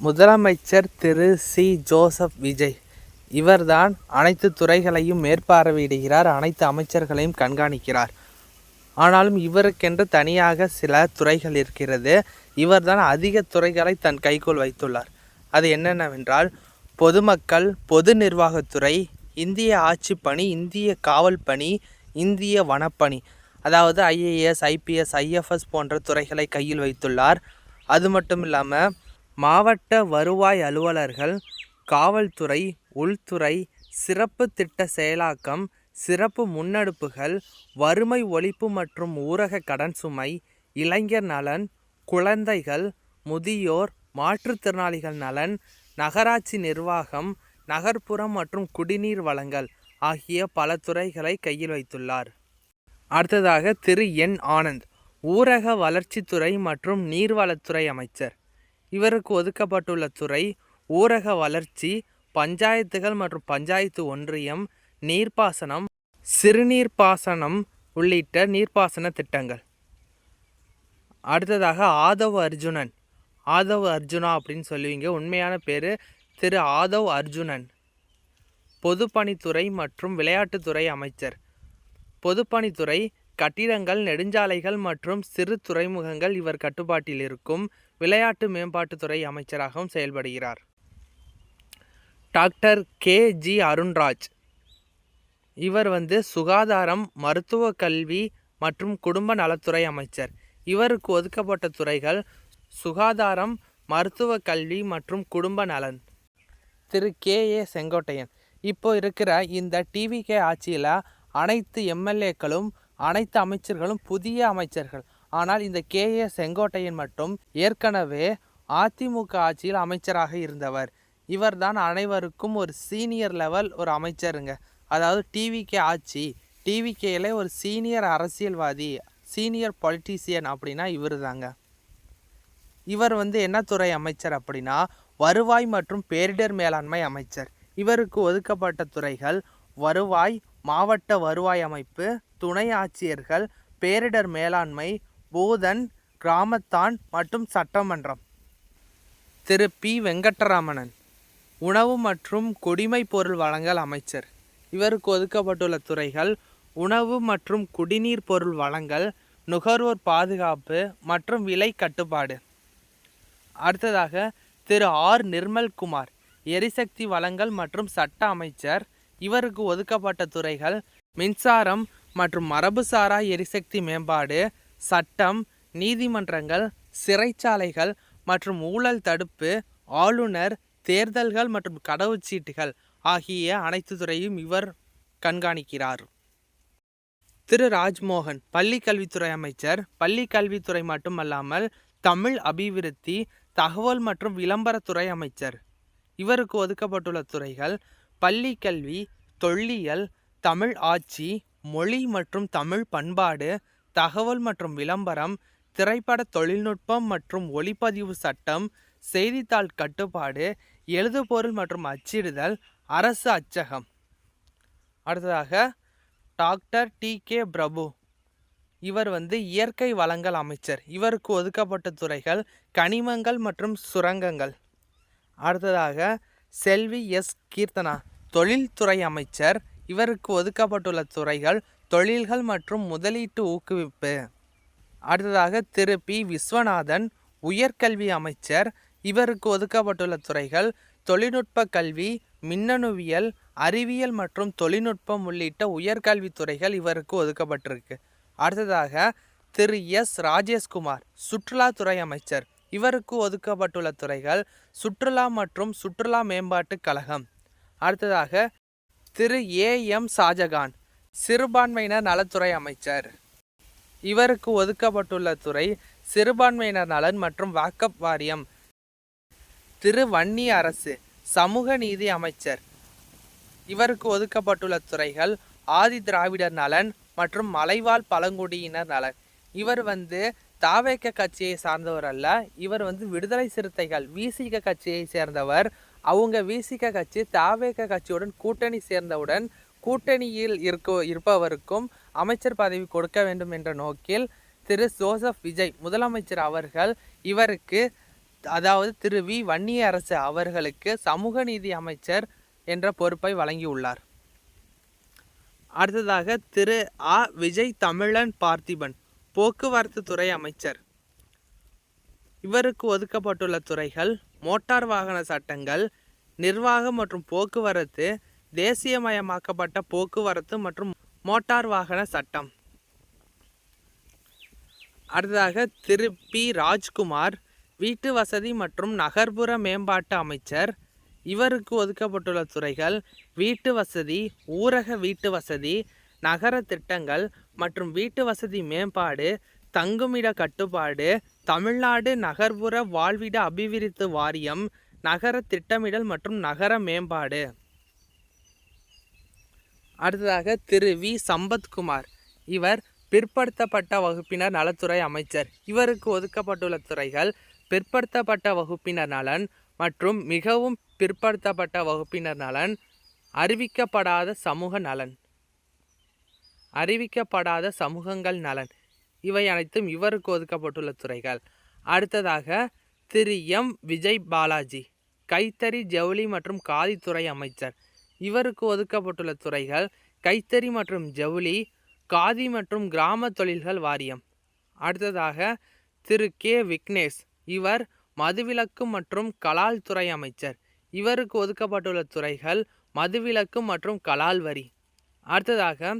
முதலமைச்சர் திரு C. Joseph Vijay இவர்தான் அனைத்து துறைகளையும் மேற்பார்வையிடுகிறார், அனைத்து அமைச்சர்களையும் கண்காணிக்கிறார். ஆனாலும் இவருக்கென்று தனியாக சில துறைகள் இருக்கிறது. இவர்தான் அதிக துறைகளை தன் கைக்குள் வைத்துள்ளார். அது என்னென்னவென்றால் பொதுமக்கள், பொது நிர்வாகத்துறை, இந்திய ஆட்சி பணி, இந்திய காவல் பணி, இந்திய வனப்பணி, அதாவது IAS, IPS, IFS போன்ற துறைகளை கையில் வைத்துள்ளார். அது மட்டும் இல்லாமல் மாவட்ட வருவாய் அலுவலர்கள், காவல்துறை, உள்துறை, சிறப்பு திட்ட செயலாக்கம், சிறப்பு முன்னெடுப்புகள், வறுமை ஒழிப்பு மற்றும் ஊரக கடன் சுமை, இளைஞர் நலன், குழந்தைகள், முதியோர், மாற்றுத்திறனாளிகள் நலன், நகராட்சி நிர்வாகம், நகர்ப்புறம் மற்றும் குடிநீர் வழங்கல் ஆகிய பல துறைகளை கையில் வைத்துள்ளார். அடுத்ததாக திரு என். ஆனந்த் ஊரக வளர்ச்சித்துறை மற்றும் நீர்வளத்துறை அமைச்சர். இவருக்கு ஒதுக்கப்பட்டுள்ள துறை ஊரக வளர்ச்சி, பஞ்சாயத்துகள் மற்றும் பஞ்சாயத்து ஒன்றியம், நீர்ப்பாசனம், சிறுநீர்ப்பாசனம் உள்ளிட்ட நீர்ப்பாசன திட்டங்கள். அடுத்ததாக ஆதவ் அர்ஜுனா அப்படின்னு சொல்லுவீங்க, உண்மையான பேர் திரு ஆதவ் அர்ஜுனன், பொதுப்பணித்துறை மற்றும் விளையாட்டுத்துறை அமைச்சர். பொதுப்பணித்துறை கட்டிடங்கள், நெடுஞ்சாலைகள் மற்றும் சிறு துறைமுகங்கள் இவர் கட்டுப்பாட்டில் இருக்கும். விளையாட்டு மேம்பாட்டுத்துறை அமைச்சராகவும் செயல்படுகிறார். டாக்டர் KG அருண்ராஜ் இவர் சுகாதாரம், மருத்துவ கல்வி மற்றும் குடும்ப நலத்துறை அமைச்சர். இவருக்கு ஒதுக்கப்பட்ட துறைகள் சுகாதாரம், மருத்துவ கல்வி மற்றும் குடும்ப நலன். திரு KA செங்கோட்டையன் இப்போ இருக்கிற இந்த TVK ஆட்சியில் அனைத்து MLAக்களும் அனைத்து அமைச்சர்களும் புதிய அமைச்சர்கள். ஆனால் இந்த KA செங்கோட்டையன் மட்டும் ஏற்கனவே அதிமுக ஆட்சியில் அமைச்சராக இருந்தவர். இவர்தான் அனைவருக்கும் ஒரு சீனியர் லெவல் ஒரு அமைச்சருங்க. அதாவது TVK ஆட்சி, TVKல ஒரு சீனியர் அரசியல்வாதி, சீனியர் பொலிட்டீசியன் அப்படின்னா இவர் தாங்க. இவர் என்ன துறை அமைச்சர் அப்படின்னா வருவாய் மற்றும் பேரிடர் மேலாண்மை அமைச்சர். இவருக்கு ஒதுக்கப்பட்ட துறைகள் வருவாய், மாவட்ட வருவாய் அமைப்பு, துணை ஆட்சியர்கள், பேரிடர் மேலாண்மை, பூதன், கிராமத்தான் மற்றும் சட்டமன்றம். திரு P. வெங்கட்ராமன் உணவு மற்றும் குடிமை பொருள் வழங்கல் அமைச்சர். இவருக்கு ஒதுக்கப்பட்டுள்ள துறைகள் உணவு மற்றும் குடிநீர் பொருள் வழங்கல், நுகர்வோர் பாதுகாப்பு மற்றும் விலை கட்டுப்பாடு. அடுத்ததாக திரு R. நிர்மல்குமார் எரிசக்தி வழங்கல் மற்றும் சட்ட அமைச்சர். இவருக்கு ஒதுக்கப்பட்ட துறைகள் மின்சாரம் மற்றும் மரபுசாரா எரிசக்தி மேம்பாடு, சட்டம், நீதிமன்றங்கள், சிறைச்சாலைகள் மற்றும் ஊழல் தடுப்பு, ஆளுநர், தேர்தல்கள் மற்றும் கடவுச்சீட்டுகள் ஆகிய அனைத்து துறையும் இவர் கண்காணிக்கிறார். திரு ராஜ்மோகன் பள்ளி கல்வித்துறை அமைச்சர். பள்ளி கல்வித்துறை மட்டுமல்லாமல் தமிழ் அபிவிருத்தி, தகவல் மற்றும் விளம்பரத்துறை அமைச்சர். இவருக்கு ஒதுக்கப்பட்டுள்ள துறைகள் பள்ளி கல்வி, தொல்லியல், தமிழ் ஆட்சி, மொழி மற்றும் தமிழ் பண்பாடு, தகவல் மற்றும் விளம்பரம், திரைப்பட தொழில்நுட்பம் மற்றும் ஒளிப்பதிவு சட்டம், செய்தித்தாள் கட்டுப்பாடு, எழுதுபொருள் மற்றும் அச்சிடுதல், அரசு அச்சகம். அடுத்ததாக டாக்டர் TK பிரபு இவர் இயற்கை வளங்கள் அமைச்சர். இவருக்கு ஒதுக்கப்பட்ட துறைகள் கனிமங்கள் மற்றும் சுரங்கங்கள். அடுத்ததாக செல்வி S. கீர்த்தனா தொழில்துறை அமைச்சர். இவருக்கு ஒதுக்கப்பட்டுள்ள துறைகள் தொழில்கள் மற்றும் முதலீட்டு ஊக்குவிப்பு. அடுத்ததாக திரு P. விஸ்வநாதன் உயர்கல்வி அமைச்சர். இவருக்கு ஒதுக்கப்பட்டுள்ள துறைகள் தொழில்நுட்ப கல்வி, மின்னணுவியல், அறிவியல் மற்றும் தொழில்நுட்பம் உள்ளிட்ட உயர்கல்வித்துறைகள் இவருக்கு ஒதுக்கப்பட்டிருக்கு. அடுத்ததாக திரு S. ராஜேஷ்குமார் சுற்றுலாத்துறை அமைச்சர். இவருக்கு ஒதுக்கப்பட்டுள்ள துறைகள் சுற்றுலா மற்றும் சுற்றுலா மேம்பாட்டு கழகம். அடுத்ததாக திரு AM ஷாஜகான் சிறுபான்மையினர் நலத்துறை அமைச்சர். இவருக்கு ஒதுக்கப்பட்டுள்ள துறை சிறுபான்மையினர் நலன் மற்றும் வாக்கப் வாரியம். திரு வன்னி அரசு சமூக நீதி அமைச்சர். இவருக்கு ஒதுக்கப்பட்டுள்ள துறைகள் ஆதி திராவிடர் நலன் மற்றும் மலைவாழ் பழங்குடியினர் நலன். இவர் தாவேக கட்சியை சார்ந்தவர் அல்ல, இவர் விடுதலை சிறுத்தைகள் VCK கட்சியை சேர்ந்தவர். அவங்க VCK கட்சி தாவேக கட்சியுடன் கூட்டணி சேர்ந்தவுடன் கூட்டணியில் இருப்பவருக்கும் அமைச்சர் பதவி கொடுக்க வேண்டும் என்ற நோக்கில் திரு ஜோசப் விஜய் முதலமைச்சர் அவர்கள் இவருக்கு அதாவது திரு வி வன்னியரசு அவர்களுக்கு சமூக நீதி அமைச்சர் என்ற பொறுப்பை வழங்கியுள்ளார். அடுத்ததாக திரு ஆ விஜய் தமிழன் பார்த்திபன் போக்குவரத்து துறை அமைச்சர். இவருக்கு ஒதுக்கப்பட்டுள்ள துறைகள் மோட்டார் வாகன சட்டங்கள், நிர்வாகம் மற்றும் போக்குவரத்து, தேசியமயமாக்கப்பட்ட போக்குவரத்து மற்றும் மோட்டார் வாகன சட்டம். அடுத்ததாக திரு பி ராஜ்குமார் வீட்டு வசதி மற்றும் நகர்ப்புற மேம்பாட்டு அமைச்சர். இவருக்கு ஒதுக்கப்பட்டுள்ள துறைகள் வீட்டு வசதி, ஊரக வீட்டு வசதி, நகர திட்டங்கள் மற்றும் வீட்டு வசதி மேம்பாடு, தங்குமிட கட்டுப்பாடு, தமிழ்நாடு நகர்ப்புற வாழ்விட அபிவிருத்தி வாரியம், நகர திட்டமிடல் மற்றும் நகர மேம்பாடு. அடுத்ததாக திரு வி சம்பத்குமார். இவர் பிற்படுத்தப்பட்ட வகுப்பினர் நலத்துறை அமைச்சர். இவருக்கு ஒதுக்கப்பட்டுள்ள துறைகள் பிற்படுத்தப்பட்ட வகுப்பினர் நலன் மற்றும் மிகவும் பிற்படுத்தப்பட்ட வகுப்பினர் நலன், அறிவிக்கப்படாத சமூக நலன், அறிவிக்கப்படாத சமூகங்கள் நலன். இவை அனைத்தும் இவருக்கு ஒதுக்கப்பட்டுள்ள துறைகள். அடுத்ததாக திரு எம் விஜய் பாலாஜி கைத்தறி, ஜவுளி மற்றும் காதித்துறை அமைச்சர். இவருக்கு ஒதுக்கப்பட்டுள்ள துறைகள் கைத்தறி மற்றும் ஜவுளி, காதி மற்றும் கிராம தொழில்கள் வாரியம். அடுத்ததாக திரு கே விக்னேஷ். இவர் மதுவிலக்கு மற்றும் கலால் துறை அமைச்சர். இவருக்கு ஒதுக்கப்பட்டுள்ள துறைகள் மதுவிலக்கு மற்றும் கலால் வரி. அடுத்ததாக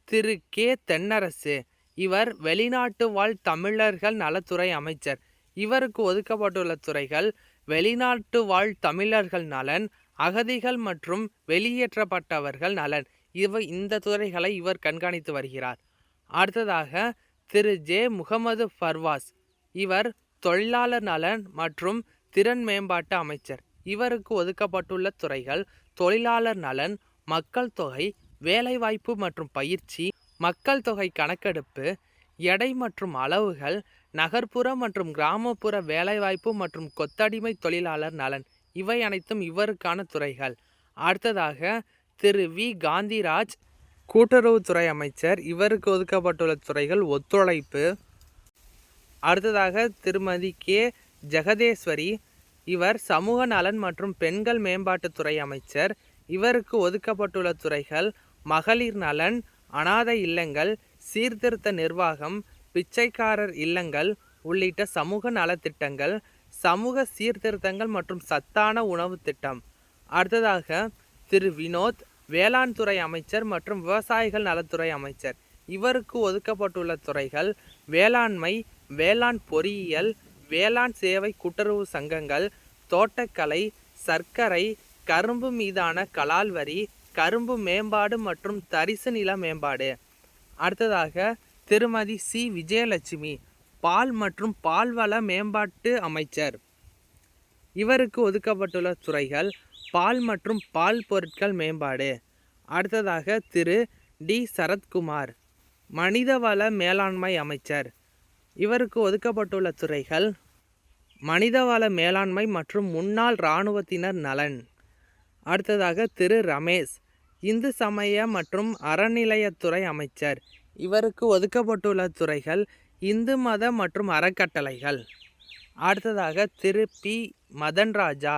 திரு கே தென்னரசு. இவர் வெளிநாட்டு வாழ் தமிழர்கள் நலத்துறை அமைச்சர். இவருக்கு ஒதுக்கப்பட்டுள்ள துறைகள் வெளிநாட்டு வாழ் தமிழர்கள் நலன், அகதிகள் மற்றும் வெளியேற்றப்பட்டவர்கள் நலன். இந்த துறைகளை இவர் கண்காணித்து வருகிறார். அடுத்ததாக திரு ஜே முகமது ஃபர்வாஸ். இவர் தொழிலாளர் நலன் மற்றும் திறன் மேம்பாட்டு அமைச்சர். இவருக்கு ஒதுக்கப்பட்டுள்ள துறைகள் தொழிலாளர் நலன், மக்கள் தொகை, வேலைவாய்ப்பு மற்றும் பயிற்சி, மக்கள் தொகை கணக்கெடுப்பு, எடை மற்றும் அளவுகள், நகர்ப்புற மற்றும் கிராமப்புற வேலைவாய்ப்பு மற்றும் கொத்தடிமை தொழிலாளர் நலன். இவை அனைத்தும் இவருக்கான துறைகள். அடுத்ததாக திரு வி காந்திராஜ் கூட்டுறவுத்துறை அமைச்சர். இவருக்கு ஒதுக்கப்பட்டுள்ள துறைகள் ஒத்துழைப்பு. அடுத்ததாக திருமதி கே ஜெகதேஸ்வரி. இவர் சமூக நலன் மற்றும் பெண்கள் மேம்பாட்டுத்துறை அமைச்சர். இவருக்கு ஒதுக்கப்பட்டுள்ள துறைகள் மகளிர் நலன், அனாதை இல்லங்கள், சீர்திருத்த நிர்வாகம், பிச்சைக்காரர் இல்லங்கள் உள்ளிட்ட சமூக நலத்திட்டங்கள், சமூக சீர்திருத்தங்கள் மற்றும் சத்தான உணவு திட்டம். அடுத்ததாக திரு வினோத் வேளாண் துறை அமைச்சர் மற்றும் விவசாயிகள் நலத்துறை அமைச்சர். இவருக்கு ஒதுக்கப்பட்டுள்ள துறைகள் வேளாண்மை, வேளாண் பொறியியல், வேளாண் சேவை கூட்டுறவு சங்கங்கள், தோட்டக்கலை, சர்க்கரை, கரும்பு மீதான கலால் வரி, கரும்பு மேம்பாடு மற்றும் தரிசு நில மேம்பாடு. அடுத்ததாக திருமதி சி விஜயலட்சுமி பால் மற்றும் பால்வள மேம்பாட்டு அமைச்சர். இவருக்கு ஒதுக்கப்பட்டுள்ள துறைகள் பால் மற்றும் பால் பொருட்கள் மேம்பாடு. அடுத்ததாக திரு டி சரத்குமார் மனிதவள மேலாண்மை அமைச்சர். இவருக்கு ஒதுக்கப்பட்டுள்ள துறைகள் மனிதவள மேலாண்மை மற்றும் முன்னாள் இராணுவத்தினர் நலன். அடுத்ததாக திரு ரமேஷ் இந்து சமய மற்றும் அறநிலையத்துறை அமைச்சர். இவருக்கு ஒதுக்கப்பட்டுள்ள துறைகள் இந்து மத மற்றும் அறக்கட்டளைகள். அடுத்ததாக திரு பி மதன்ராஜா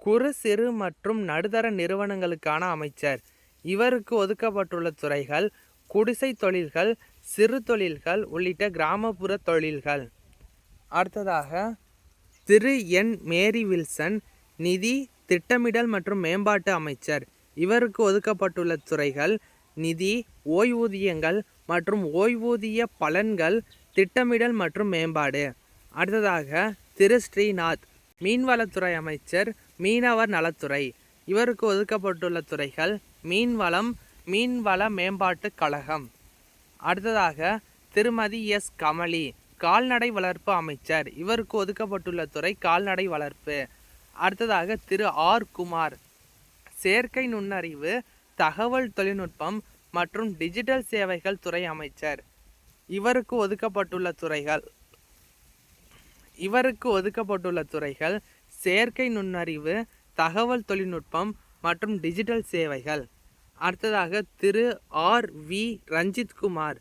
குறு சிறு மற்றும் நடுத்தர நிறுவனங்களுக்கான அமைச்சர். இவருக்கு ஒதுக்கப்பட்டுள்ள துறைகள் குடிசை தொழில்கள், சிறு தொழில்கள் உள்ளிட்ட கிராமப்புற தொழில்கள். அடுத்ததாக திரு என் மேரி வில்சன் நிதி, திட்டமிடல் மற்றும் மேம்பாட்டு அமைச்சர். இவருக்கு ஒதுக்கப்பட்டுள்ள துறைகள் நிதி, ஓய்வூதியங்கள் மற்றும் ஓய்வூதிய பலன்கள், திட்டமிடல் மற்றும் மேம்பாடு. அடுத்ததாக திரு ஸ்ரீநாத் மீன்வளத்துறை அமைச்சர், மீனவர் நலத்துறை. இவருக்கு ஒதுக்கப்பட்டுள்ள துறைகள் மீன்வளம், மீன்வள மேம்பாட்டு கழகம். அடுத்ததாக திருமதி எஸ் கமலி கால்நடை வளர்ப்பு அமைச்சர். இவருக்கு ஒதுக்கப்பட்டுள்ள துறை கால்நடை வளர்ப்பு. அடுத்ததாக திரு ஆர் குமார் செயற்கை நுண்ணறிவு, தகவல் தொழில்நுட்பம் மற்றும் டிஜிட்டல் சேவைகள் துறை அமைச்சர். இவருக்கு ஒதுக்கப்பட்டுள்ள துறைகள் செயற்கை நுண்ணறிவு, தகவல் தொழில்நுட்பம் மற்றும் டிஜிட்டல் சேவைகள். அடுத்ததாக திரு ஆர் வி ரஞ்சித்குமார்.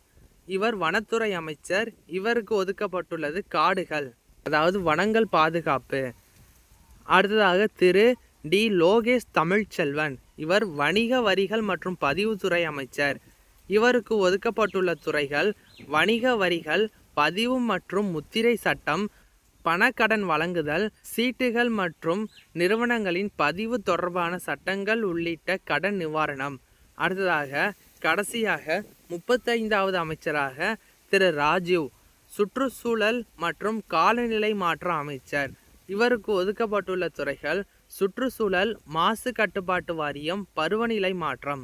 இவர் வனத்துறை அமைச்சர். இவருக்கு ஒதுக்கப்பட்டுள்ளது காடுகள். அதாவது வனங்கள் பாதுகாப்பு. அடுத்ததாக திரு டி. லோகேஷ் தமிழ்ச்செல்வன். இவர் வணிக வரிகள் மற்றும் பதிவுத்துறை அமைச்சர். இவருக்கு ஒதுக்கப்பட்டுள்ள துறைகள் வணிக வரிகள், பதிவு மற்றும் முத்திரை சட்டம், பணக்கடன் வழங்குதல், சீட்டுகள் மற்றும் நிறுவனங்களின் பதிவு தொடர்பான சட்டங்கள் உள்ளிட்ட கடன் நிவாரணம். அடுத்ததாக கடைசியாக 35வது அமைச்சராக திரு ராஜீவ், சுற்றுச்சூழல் மற்றும் காலநிலை மாற்ற அமைச்சர். இவருக்கு ஒதுக்கப்பட்டுள்ள துறைகள் சுற்றுச்சூழல், மாசு கட்டுப்பாட்டு வாரியம், பருவநிலை மாற்றம்.